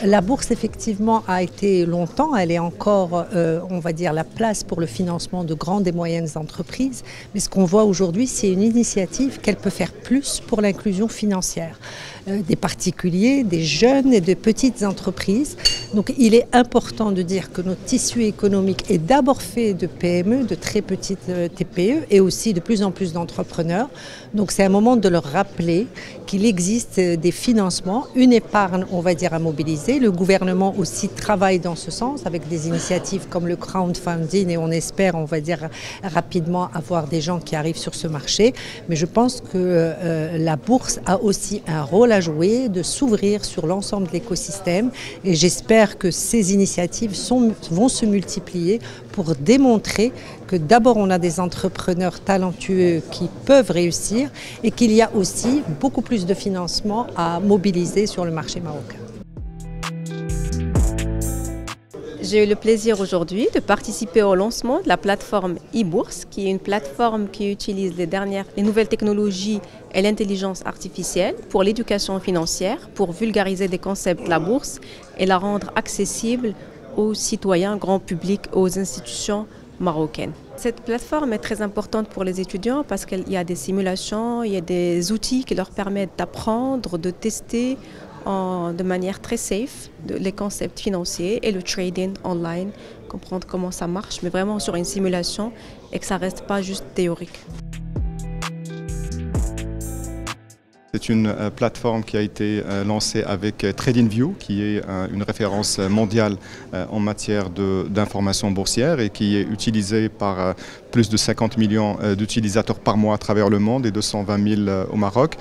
La bourse, effectivement, a été longtemps, elle est encore, on va dire, la place pour le financement de grandes et moyennes entreprises. Mais ce qu'on voit aujourd'hui, c'est une initiative qu'elle peut faire plus pour l'inclusion financière des particuliers, des jeunes et de petites entreprises. Donc il est important de dire que notre tissu économique est d'abord fait de PME, de très petites TPE et aussi de plus en plus d'entrepreneurs. Donc c'est un moment de leur rappeler qu'il existe des financements, une épargne, on va dire, à mobiliser. Le gouvernement aussi travaille dans ce sens avec des initiatives comme le crowdfunding et on espère, on va dire, rapidement avoir des gens qui arrivent sur ce marché. Mais je pense que la bourse a aussi un rôle à jouer, de s'ouvrir sur l'ensemble de l'écosystème et j'espère que ces initiatives vont se multiplier pour démontrer que d'abord on a des entrepreneurs talentueux qui peuvent réussir et qu'il y a aussi beaucoup plus de financement à mobiliser sur le marché marocain. J'ai eu le plaisir aujourd'hui de participer au lancement de la plateforme e-Bourse, qui est une plateforme qui utilise les nouvelles technologies et l'intelligence artificielle pour l'éducation financière, pour vulgariser des concepts de la bourse et la rendre accessible aux citoyens, grand public, aux institutions marocaines. Cette plateforme est très importante pour les étudiants parce qu'il y a des simulations, il y a des outils qui leur permettent d'apprendre, de tester de manière très safe les concepts financiers et le trading online, comprendre comment ça marche, mais vraiment sur une simulation et que ça ne reste pas juste théorique. C'est une plateforme qui a été lancée avec TradingView, qui est une référence mondiale en matière d'information boursière et qui est utilisée par plus de 50 millions d'utilisateurs par mois à travers le monde et 220 000 au Maroc.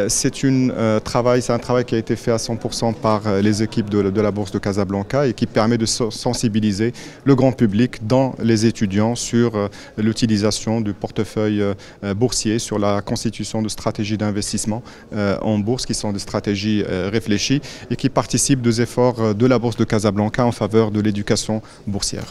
C'est un travail qui a été fait à 100% par les équipes de la Bourse de Casablanca et qui permet de sensibiliser le grand public, dans les étudiants, sur l'utilisation du portefeuille boursier, sur la constitution de stratégies d'investissement en bourse qui sont des stratégies réfléchies et qui participent des efforts de la Bourse de Casablanca en faveur de l'éducation boursière.